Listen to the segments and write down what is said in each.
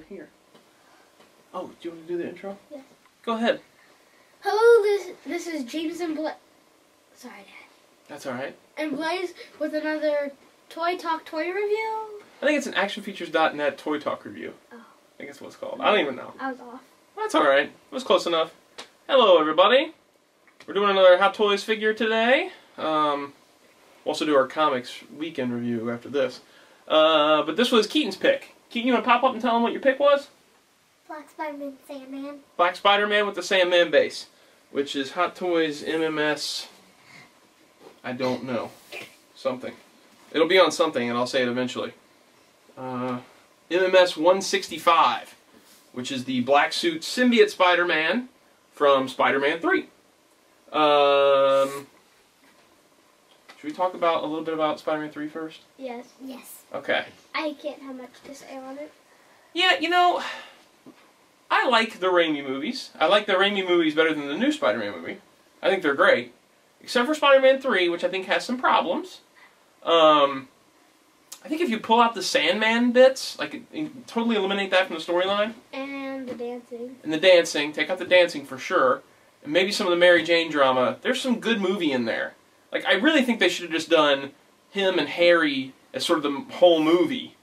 here. Oh, do you want to do the intro? Yes. Go ahead. Hello, this is James and Blaze. Sorry, Dad. That's all right. And Blaze with another Toy Talk toy review. I think it's an actionfeatures.net Toy Talk review. Oh. I think that's what it's called. I don't even know. I was off. That's all right. It was close enough. Hello, everybody. We're doing another Hot Toys figure today. We'll also do our comics weekend review after this. But this was Keaton's pick. Keaton, you want to pop up and tell him what your pick was? Black Spiderman, Sandman. Black Spiderman with the Sandman Base, which is Hot Toys MMS. I don't know. Something. It'll be on something, and I'll say it eventually. MMS 165, which is the black suit Symbiote Spider-Man from Spider-Man 3. Should we talk about a little bit about Spider-Man 3 first? Yes. Yes. Okay. I can't have much to say on it. Yeah, you know, I like the Raimi movies. I like the Raimi movies better than the new Spider-Man movie. I think they're great. Except for Spider-Man 3, which I think has some problems. I think if you pull out the Sandman bits, like, totally eliminate that from the storyline. And the dancing. And the dancing. Take out the dancing for sure. And maybe some of the Mary Jane drama. There's some good movie in there. Like, I really think they should have just done him and Harry as sort of the whole movie.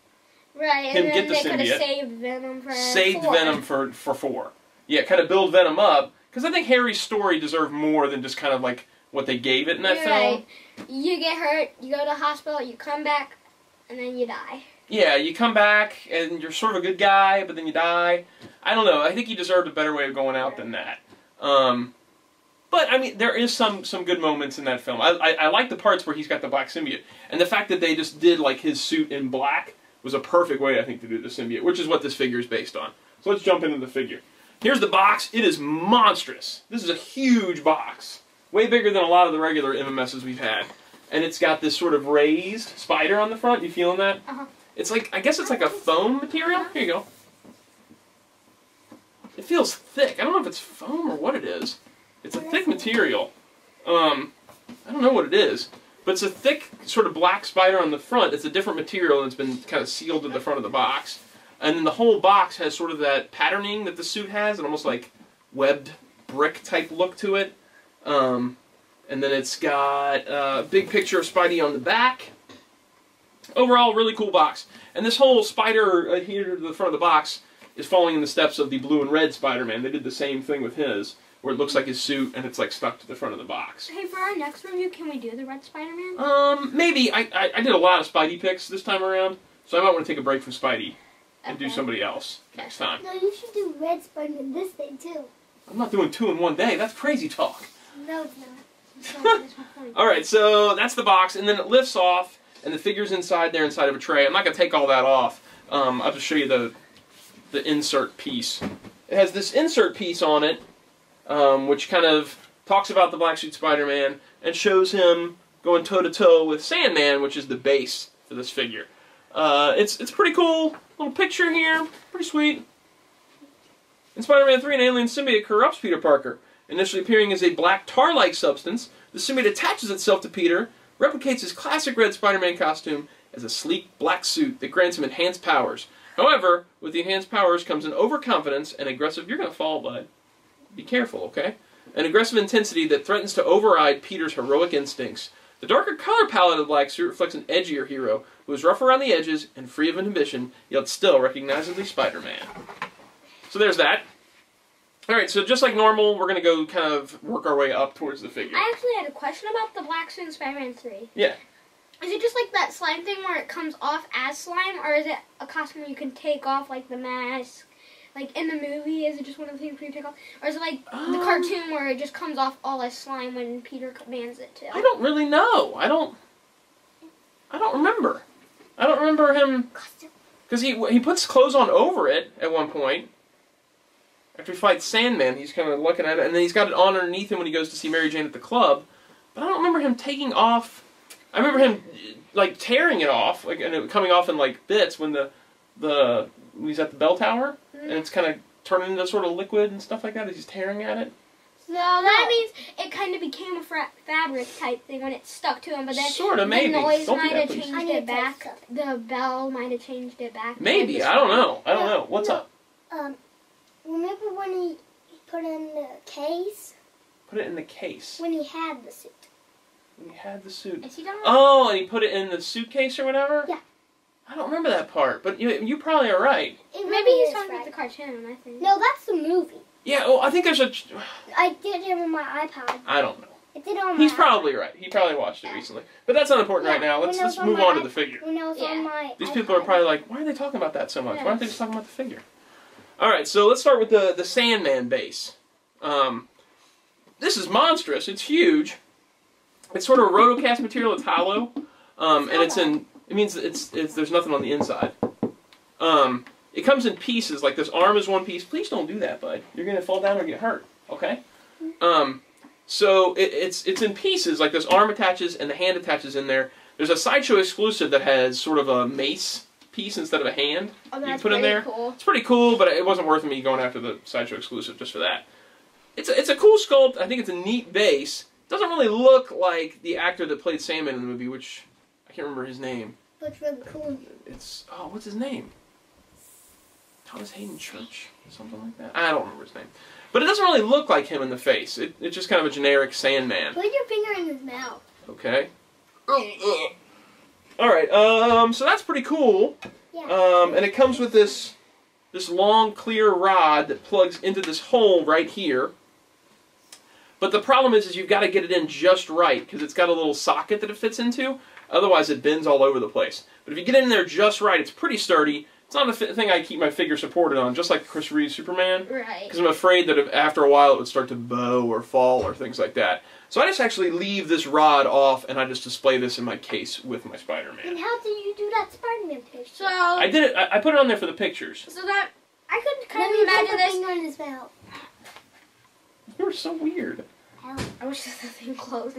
Right, Him and get then the they could have symbiote. saved Venom for Saved 4. Venom for 4. Yeah, kind of build Venom up. Because I think Harry's story deserved more than just kind of like what they gave it in that You're film. right. You get hurt, you go to the hospital, you come back, and then you die. Yeah, you come back and you're sort of a good guy, but then you die. I don't know. I think he deserved a better way of going out than that. But, I mean, there is some good moments in that film. I like the parts where he's got the black symbiote. And the fact that they just did, like, his suit in black was a perfect way, I think, to do the symbiote, which is what this figure is based on. So let's jump into the figure. Here's the box. It is monstrous. This is a huge box. Way bigger than a lot of the regular MMSs we've had. And it's got this sort of raised spider on the front. You feeling that? Uh-huh. It's like, I guess it's like a foam material. Here you go. It feels thick. I don't know if it's foam or what it is. It's a thick material. I don't know what it is. But it's a thick sort of black spider on the front. It's a different material and it's been kind of sealed to the front of the box. And then the whole box has sort of that patterning that the suit has, an almost like webbed brick type look to it. And then it's got a big picture of Spidey on the back. Overall, really cool box. And this whole spider here to the front of the box is following in the steps of the blue and red Spider-Man. They did the same thing with his, where it looks like his suit and it's like stuck to the front of the box. Hey, for our next review, can we do the red Spider-Man? Maybe. I did a lot of Spidey picks this time around, so I might want to take a break from Spidey and do somebody else next time. No, you should do red Spiderman this day too. I'm not doing 2 in one day. That's crazy talk. No, it's not. Alright, so that's the box, and then it lifts off, and the figure's inside there, inside of a tray. I'm not going to take all that off. I'll just show you the insert piece. It has this insert piece on it, which kind of talks about the Black Suit Spider-Man, and shows him going toe-to-toe with Sandman, which is the base for this figure. It's pretty cool. Little picture here. Pretty sweet. In Spider-Man 3, an alien symbiote corrupts Peter Parker. Initially appearing as a black tar-like substance, the symbiote attaches itself to Peter, replicates his classic red Spider-Man costume as a sleek black suit that grants him enhanced powers. However, with the enhanced powers comes an overconfidence and aggressive... You're going to fall, bud. Be careful, okay? An aggressive intensity that threatens to override Peter's heroic instincts. The darker color palette of the black suit reflects an edgier hero who is rough around the edges and free of inhibition, yet still recognizably Spider-Man. So there's that. Alright, so just like normal, we're going to go kind of work our way up towards the figure. I actually had a question about the black suit in Spider-Man 3. Yeah. Is it just like that slime thing where it comes off as slime, or is it a costume where you can take off, like, the mask? Like, in the movie, is it just one of the things where you take off? Or is it like the cartoon where it just comes off all as slime when Peter commands it to? I don't really know. I don't remember. I don't remember him... Because he puts clothes on over it at one point. After he fights Sandman, he's kind of looking at it, and then he's got it on underneath him when he goes to see Mary Jane at the club. But I don't remember him taking off... I remember him, like, tearing it off, like, and it coming off in, like, bits when when he's at the bell tower, and it's kind of turning into sort of liquid and stuff like that as he's tearing at it. That means it kind of became a fabric type thing when it stuck to him, but then sort of, maybe. the noise Don't do might that, have please. changed it back. The bell might have changed it back. Maybe. I don't know. I don't know. What's up? Remember when he put it in the case? Put it in the case. When he had the suit. When he had the suit. Is he done? Oh, and he put it in the suitcase or whatever? Yeah. I don't remember that part, but you probably are right. Maybe he's talking about the cartoon, I think. No, that's the movie. Yeah, well, I think there's a... I did it on my iPad. I don't know. I did it on my He's iPad. probably right. He probably watched it recently. But that's not important right now. Let's move on to the figure. When I was on my These iPad. people are probably like, why are they talking about that so much? Why aren't they just talking about the figure? Alright, so let's start with the Sandman Base. This is monstrous. It's huge. It's sort of a rotocast material. It's hollow. And it's in... It means there's nothing on the inside. It comes in pieces. Like this arm is one piece. Please don't do that, bud. You're going to fall down or get hurt. Okay? So it's in pieces. Like this arm attaches and the hand attaches in there. There's a Sideshow exclusive that has sort of a mace piece instead of a hand. Oh, you that's can put in there. cool. It's pretty cool, but it wasn't worth me going after the Sideshow exclusive just for that. It's a cool sculpt. I think it's a neat base. Doesn't really look like the actor that played Sandman in the movie, which I can't remember his name. Looks really cool. What's his name? Thomas Hayden Church? Something like that? I don't remember his name. But it doesn't really look like him in the face. It's just kind of a generic Sandman. Put your finger in his mouth. Okay. Alright, so that's pretty cool. Yeah. And it comes with this long, clear rod that plugs into this hole right here. But the problem is you've got to get it in just right, because it's got a little socket that it fits into. Otherwise, it bends all over the place. But if you get it in there just right, it's pretty sturdy. It's not a thing I keep my figure supported on, just like Chris Reeve's Superman. Right. Because I'm afraid that after a while it would start to bow or fall or things like that. So I just actually leave this rod off, and I just display this in my case with my Spider-Man. And how did you do that Spider-Man picture? So I did it. I put it on there for the pictures. So that I could kind Let of me imagine put this. finger in his mouth. You were so weird. I wish this thing closed.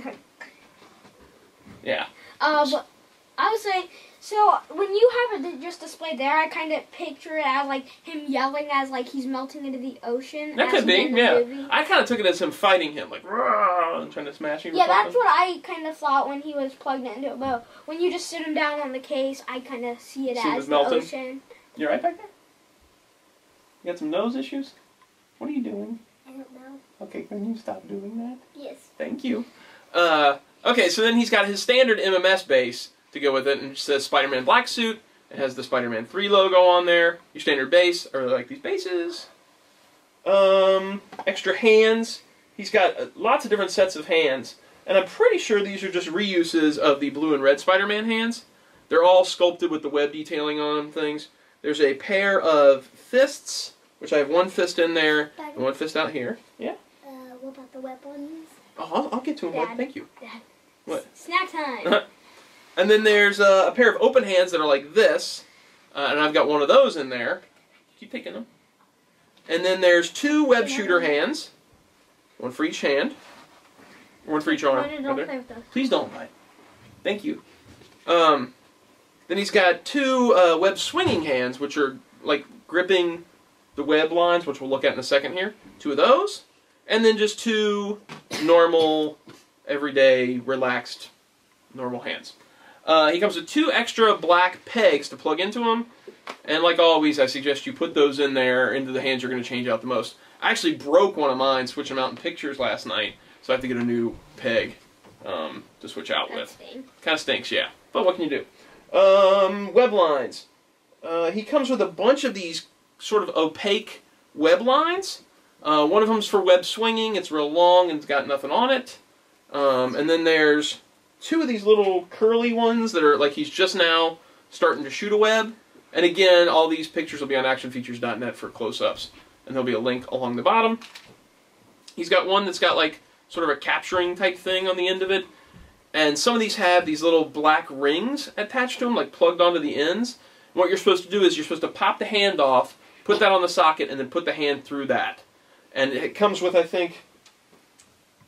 Yeah. But I was saying, so when you have it just displayed there, I kind of picture it as like him yelling as like he's melting into the ocean. That as could be, in the yeah. movie. I kind of took it as him fighting him, like, "Rah," and trying to smash him. Yeah, that's what I kind of thought when he was plugged into it. But when you just sit him down on the case, I kind of see it as the melting? ocean. You right back there? You got some nose issues? What are you doing? I don't know. Okay, can you stop doing that? Yes. Thank you. Okay, so then he's got his standard MMS base to go with it, and it says Spider-Man black suit. It has the Spider-Man 3 logo on there. Your standard base, or like these bases. Extra hands. He's got lots of different sets of hands, and I'm pretty sure these are just reuses of the blue and red Spider-Man hands. They're all sculpted with the web detailing on them, things. There's a pair of fists, which I have one fist in there and one fist out here. Yeah. What about the web ones? Oh, I'll get to them. Dad. Thank you. Dad. What? Snack time. And then there's a pair of open hands that are like this, and I've got one of those in there. Keep taking them. And then there's two web shooter hands, one for each hand, one for each arm. No, don't play with those. Please don't bite. Thank you. Then he's got two web swinging hands, which are like gripping the web lines, which we'll look at in a second here. Two of those. And then just two normal, everyday, relaxed, normal hands. He comes with two extra black pegs to plug into them. And like always, I suggest you put those in there into the hands you're going to change out the most. I actually broke one of mine switching them out in pictures last night, so I have to get a new peg to switch out with. Kind of stinks, yeah. But what can you do? Web lines. He comes with a bunch of these sort of opaque web lines. One of them's for web swinging. It's real long and it's got nothing on it. And then there's two of these little curly ones that are like he's just now starting to shoot a web. And again, all these pictures will be on actionfeatures.net for close-ups. And there'll be a link along the bottom. He's got one that's got like sort of a capturing type thing on the end of it. And some of these have these little black rings attached to them, like plugged onto the ends. And what you're supposed to do is you're supposed to pop the hand off, put that on the socket, and then put the hand through that. And it comes with, I think,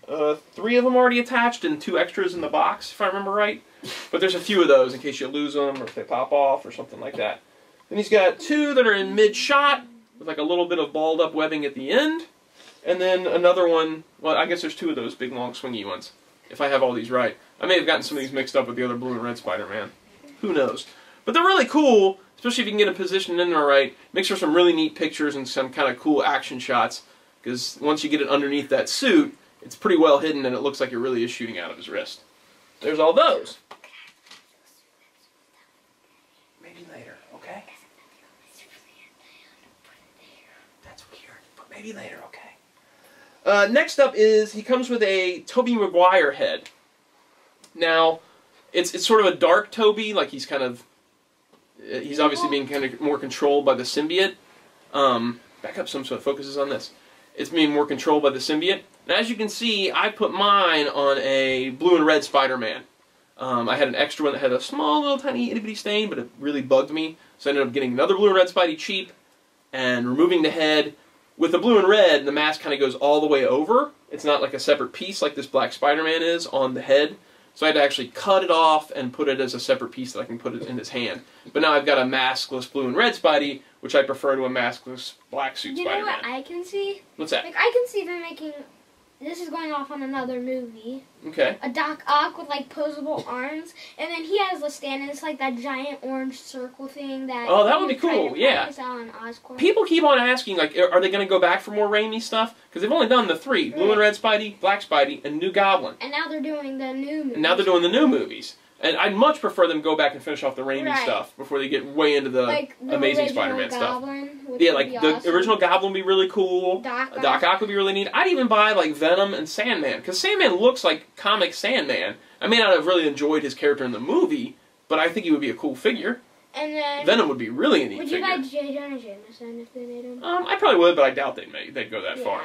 3 of them already attached and 2 extras in the box, if I remember right. But there's a few of those in case you lose them or if they pop off or something like that. Then he's got 2 that are in mid-shot with like a little bit of balled-up webbing at the end. And then another one, well, I guess there's 2 of those big, long, swingy ones, if I have all these right. I may have gotten some of these mixed up with the other blue and red Spider-Man. Who knows? But they're really cool, especially if you can get a position in there right. Makes for some really neat pictures and some kind of cool action shots, because once you get it underneath that suit, it's pretty well hidden and it looks like it really is shooting out of his wrist. There's all those. Maybe later, okay? That's weird, but maybe later, okay? Next up is, he comes with a Tobey Maguire head. Now, it's sort of a dark Tobey, like he's obviously being kind of more controlled by the symbiote. Back up some so it focuses on this. It's being more controlled by the symbiote. And as you can see, I put mine on a blue and red Spider-Man. I had an extra one that had a small little tiny itty-bitty stain, but it really bugged me. So I ended up getting another blue and red Spidey cheap and removing the head. With the blue and red, the mask kind of goes all the way over. It's not like a separate piece like this black Spider-Man is on the head. So I had to actually cut it off and put it as a separate piece that I can put it in his hand. But now I've got a maskless blue and red Spidey, which I prefer to a maskless black suit Spider-Man. You know what I can see? What's that? Like, I can see them making... This is going off on another movie. Okay. A Doc Ock with, like, posable arms. And then he has the stand, and it's like that giant orange circle thing that... Oh, that would be cool, yeah. People keep on asking, like, are they going to go back for more Raimi stuff? Because they've only done the 3. Blue and red Spidey, Black Spidey, and New Goblin. And now they're doing the new movies. And now they're doing the new movies. And I'd much prefer them go back and finish off the Raimi stuff before they get way into the Amazing Spider-Man stuff. Yeah, like the original Goblin would be really cool. Doc Ock would be really neat. I'd even buy like Venom and Sandman, because Sandman looks like comic Sandman. I may not have really enjoyed his character in the movie, but I think he would be a cool figure. And then Venom would be really a neat figure. Would you buy J. Jonah Jameson if they made him? I probably would, but I doubt they'd go that far.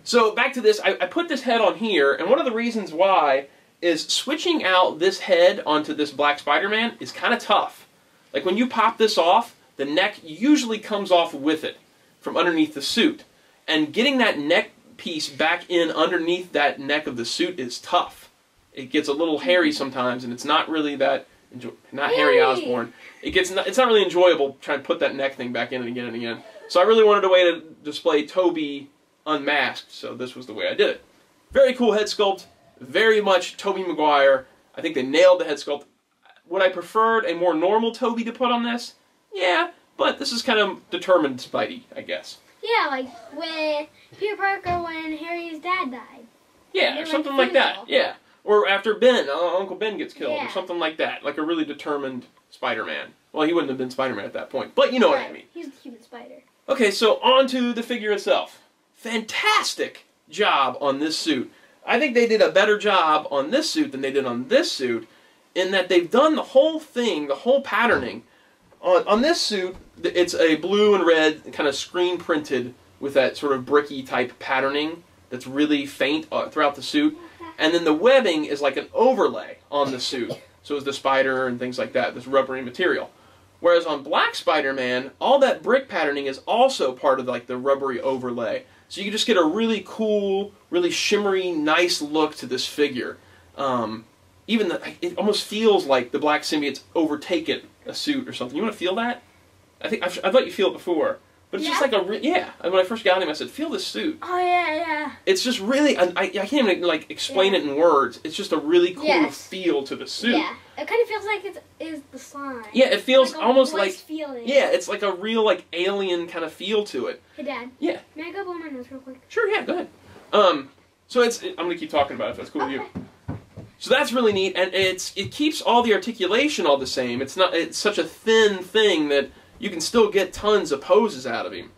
So back to this, I put this head on here, and one of the reasons why is switching out this head onto this black Spider-Man is kind of tough. Like when you pop this off, the neck usually comes off with it from underneath the suit. And getting that neck piece back in underneath that neck of the suit is tough. It gets a little hairy sometimes, and it's not really that, not Harry Osborn. It's not really enjoyable trying to put that neck thing back in and again and again. So I really wanted a way to display Tobey unmasked, so this was the way I did it. Very cool head sculpt. Very much Tobey Maguire. I think they nailed the head sculpt. Would I preferred a more normal Tobey to put on this? Yeah, but this is kind of determined Spidey, I guess. Yeah, like when Peter Parker when Harry's dad died. Yeah, or something like that. Yeah. Or after Uncle Ben gets killed, or something like that. Like a really determined Spider-Man. Well, he wouldn't have been Spider-Man at that point, but you know what I mean. He's the human spider. Okay, so on to the figure itself. Fantastic job on this suit. I think they did a better job on this suit than they did on this suit, in that they've done the whole thing, the whole patterning. On this suit, it's a blue and red, kind of screen printed with that sort of bricky type patterning that's really faint throughout the suit. And then the webbing is like an overlay on the suit. So is the spider and things like that, this rubbery material. Whereas on Black Spider-Man, all that brick patterning is also part of like the rubbery overlay. So you can just get a really cool, really shimmery, nice look to this figure. It almost feels like the Black Symbiote's overtaken a suit or something. You want to feel that? I thought you feel it before. But it's just like when I first got him, I said, feel this suit. Oh, yeah. It's just really, I can't even like explain it in words. It's just a really cool feel to the suit. Yeah, it kind of feels like it is the slime. Yeah, it feels like almost like, feeling. Yeah, it's like a real like alien kind of feel to it. Hey, Dad. Yeah. May I go blow my nose real quick? Sure, yeah, go ahead. So I'm going to keep talking about it if that's cool with you. So that's really neat, and it keeps all the articulation all the same. It's such a thin thing that you can still get tons of poses out of him.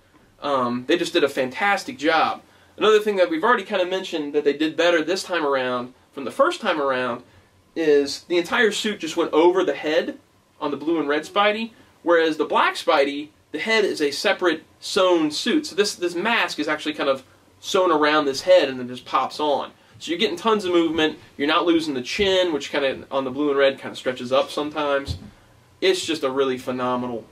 They just did a fantastic job. Another thing that we've already kind of mentioned that they did better this time around from the first time around is the entire suit just went over the head on the blue and red Spidey, whereas the black Spidey, the head is a separate sewn suit. So this mask is actually kind of sewn around this head and then just pops on. So you're getting tons of movement. You're not losing the chin, which kind of on the blue and red kind of stretches up sometimes. It's just a really phenomenal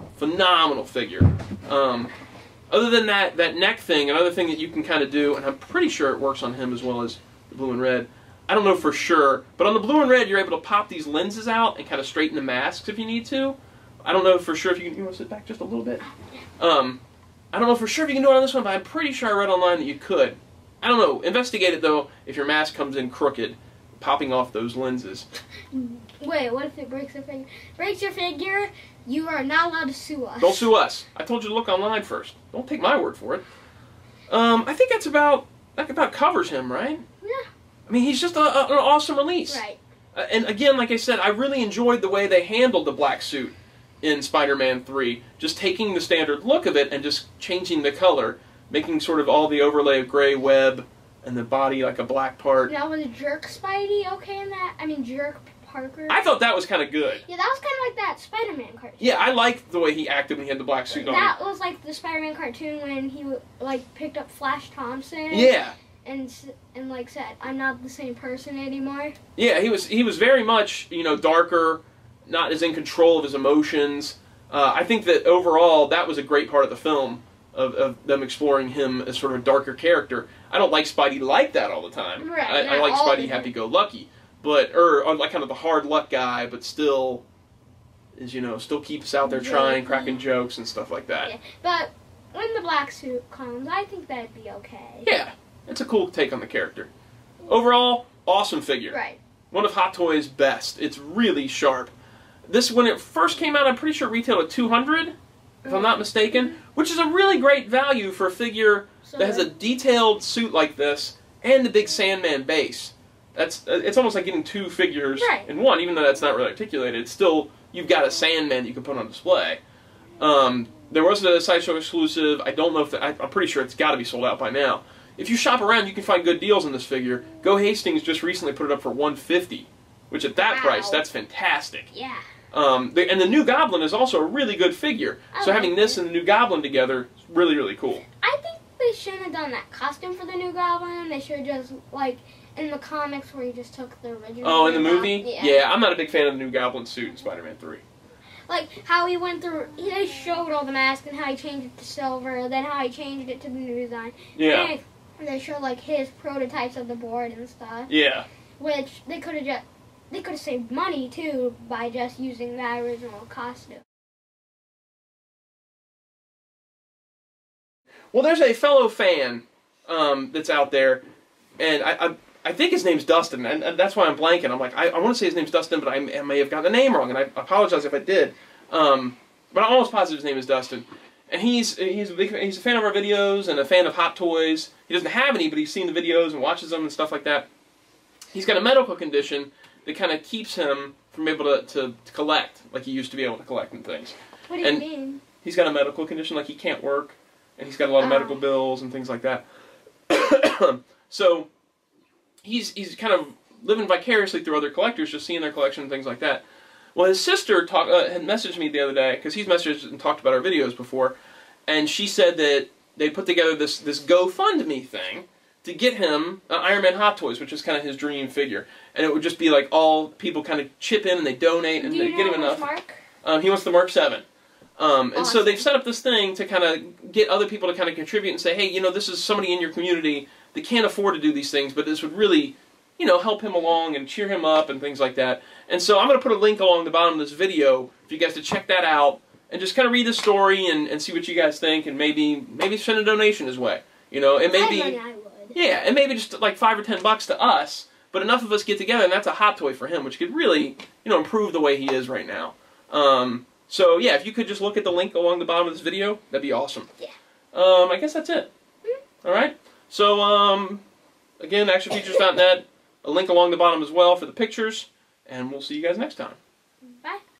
figure. Other than that neck thing, another thing that you can kind of do, and I'm pretty sure it works on him as well as the blue and red. I don't know for sure, but on the blue and red, you're able to pop these lenses out and kind of straighten the masks if you need to. I don't know for sure if you want to sit back just a little bit. I don't know for sure if you can do it on this one, but I'm pretty sure I read online that you could. I don't know. Investigate it, though, if your mask comes in crooked, popping off those lenses. Wait, what if it breaks your figure? Breaks your figure, you are not allowed to sue us. Don't sue us. I told you to look online first. Don't take my word for it. I think that about covers him, right? Yeah. I mean, he's just an awesome release. Right. And again, like I said, I really enjoyed the way they handled the black suit in Spider-Man 3. Just taking the standard look of it and just changing the color, making sort of all the overlay of gray web and the body like a black part. Now, was Jerk Spidey okay in that? I mean, Jerk Parker? I thought that was kind of good. Yeah, that was kind of like that Spider-Man cartoon. Yeah, I liked the way he acted when he had the black suit on. That was like the Spider-Man cartoon when he like picked up Flash Thompson. Yeah. And like said, I'm not the same person anymore. Yeah, he was very much, you know, darker, not as in control of his emotions. I think that overall that was a great part of the film, of them exploring him as sort of a darker character. I don't like Spidey like that all the time. Right. I like Spidey happy-go-lucky, or like kind of the hard luck guy, but still is, you know, still keeps out there trying, cracking jokes and stuff like that. Yeah. But when the black suit comes, I think that'd be okay. Yeah. It's a cool take on the character. Overall, awesome figure. Right. One of Hot Toys' best. It's really sharp. This, when it first came out, I'm pretty sure it retailed at $200, if I'm not mistaken, which is a really great value for a figure that has a detailed suit like this and the big Sandman base. It's almost like getting two figures in one, even though that's not really articulated. It's still, you've got a Sandman that you can put on display. There was a Sideshow exclusive. I don't know if I'm pretty sure it's got to be sold out by now. If you shop around, you can find good deals on this figure. Go Hastings just recently put it up for $150, which at that price, that's fantastic. Yeah. And the new Goblin is also a really good figure. So having this and the new Goblin together is really, really cool. I think they shouldn't have done that costume for the new Goblin. They should have just, like, in the comics where he just took the original. Oh, in the movie? Yeah, I'm not a big fan of the new Goblin suit in Spider-Man 3. Like, how he went through, they showed all the masks and how he changed it to silver, then how he changed it to the new design. Yeah. And they showed, like, his prototypes of the board and stuff. Yeah. Which they could have saved money, too, by just using that original costume. Well, there's a fellow fan that's out there, and I think his name's Dustin, and that's why I'm blanking. I'm like, I want to say his name's Dustin, but I may have gotten the name wrong, and I apologize if I did. But I'm almost positive his name is Dustin. And he's a fan of our videos and a fan of Hot Toys. He doesn't have any, but he's seen the videos and watches them and stuff like that. He's got a medical condition that kind of keeps him from able to collect like he used to be able to collect and things. What do you mean? He's got a medical condition, like he can't work, and he's got a lot of medical bills and things like that. So he's kind of living vicariously through other collectors, just seeing their collection and things like that. Well, his sister had messaged me the other day, because he's messaged and talked about our videos before, and she said that they put together this GoFundMe thing to get him Iron Man Hot Toys, which is kind of his dream figure. And it would just be like all people kind of chip in and they donate and they get him enough. Mark? He wants the Mark 7. And so they've set up this thing to kind of get other people to kind of contribute and say, hey, you know, this is somebody in your community that can't afford to do these things, but this would really, you know, help him along and cheer him up and things like that. And so I'm going to put a link along the bottom of this video for you guys to check that out and just kind of read the story and see what you guys think and maybe send a donation his way. You know, and maybe I would. Yeah, and maybe just like $5 or $10 to us, but enough of us get together and that's a hot toy for him, which could really, you know, improve the way he is right now. So yeah, if you could just look at the link along the bottom of this video, that'd be awesome. Yeah. I guess that's it. All right. So again, actionfeatures.net, a link along the bottom as well for the pictures, and we'll see you guys next time. Bye.